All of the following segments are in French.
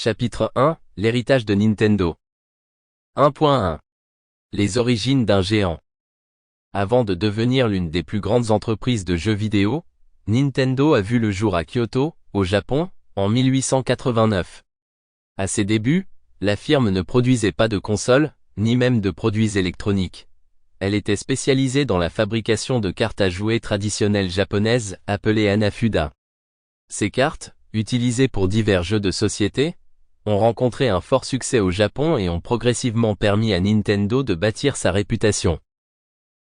Chapitre 1, l'héritage de Nintendo. 1.1. Les origines d'un géant. Avant de devenir l'une des plus grandes entreprises de jeux vidéo, Nintendo a vu le jour à Kyoto, au Japon, en 1889. À ses débuts, la firme ne produisait pas de consoles, ni même de produits électroniques. Elle était spécialisée dans la fabrication de cartes à jouer traditionnelles japonaises, appelées Hanafuda. Ces cartes, utilisées pour divers jeux de société, ont rencontré un fort succès au Japon et ont progressivement permis à Nintendo de bâtir sa réputation.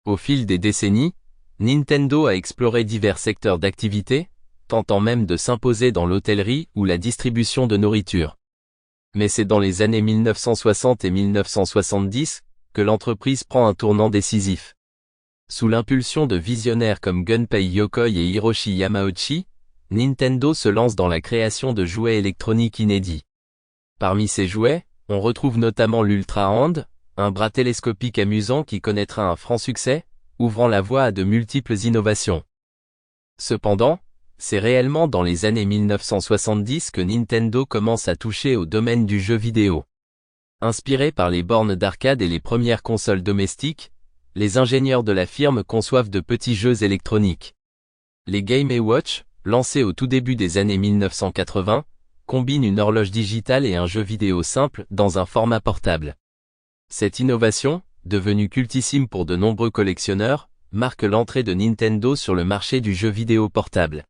Au fil des décennies, Nintendo a exploré divers secteurs d'activité, tentant même de s'imposer dans l'hôtellerie ou la distribution de nourriture. Mais c'est dans les années 1960 et 1970 que l'entreprise prend un tournant décisif. Sous l'impulsion de visionnaires comme Gunpei Yokoi et Hiroshi Yamauchi, Nintendo se lance dans la création de jouets électroniques inédits. Parmi ces jouets, on retrouve notamment l'Ultra Hand, un bras télescopique amusant qui connaîtra un franc succès, ouvrant la voie à de multiples innovations. Cependant, c'est réellement dans les années 1970 que Nintendo commence à toucher au domaine du jeu vidéo. Inspirés par les bornes d'arcade et les premières consoles domestiques, les ingénieurs de la firme conçoivent de petits jeux électroniques. Les Game & Watch, lancés au tout début des années 1980, combinent une horloge digitale et un jeu vidéo simple dans un format portable. Cette innovation, devenue cultissime pour de nombreux collectionneurs, marque l'entrée de Nintendo sur le marché du jeu vidéo portable.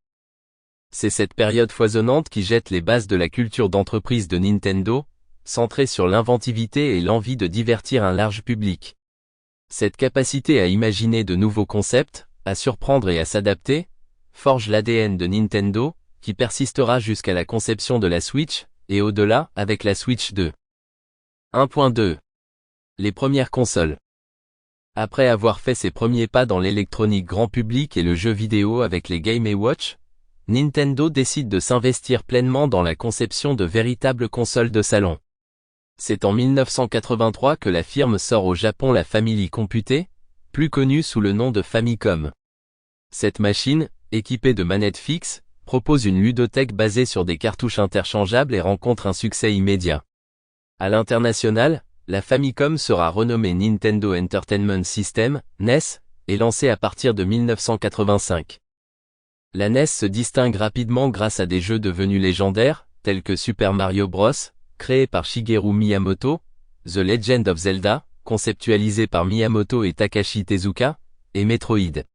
C'est cette période foisonnante qui jette les bases de la culture d'entreprise de Nintendo, centrée sur l'inventivité et l'envie de divertir un large public. Cette capacité à imaginer de nouveaux concepts, à surprendre et à s'adapter, forge l'ADN de Nintendo, qui persistera jusqu'à la conception de la Switch, et au-delà, avec la Switch 2. 1.2. Les premières consoles. Après avoir fait ses premiers pas dans l'électronique grand public et le jeu vidéo avec les Game & Watch, Nintendo décide de s'investir pleinement dans la conception de véritables consoles de salon. C'est en 1983 que la firme sort au Japon la Family Computer, plus connue sous le nom de Famicom. Cette machine, équipée de manettes fixes, propose une ludothèque basée sur des cartouches interchangeables et rencontre un succès immédiat. À l'international, la Famicom sera renommée Nintendo Entertainment System, NES, et lancée à partir de 1985. La NES se distingue rapidement grâce à des jeux devenus légendaires, tels que Super Mario Bros., créé par Shigeru Miyamoto, The Legend of Zelda, conceptualisé par Miyamoto et Takashi Tezuka, et Metroid.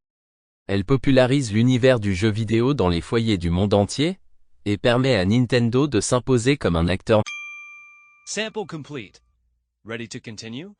Elle popularise l'univers du jeu vidéo dans les foyers du monde entier, et permet à Nintendo de s'imposer comme un acteur. Sample complete. Ready to continue?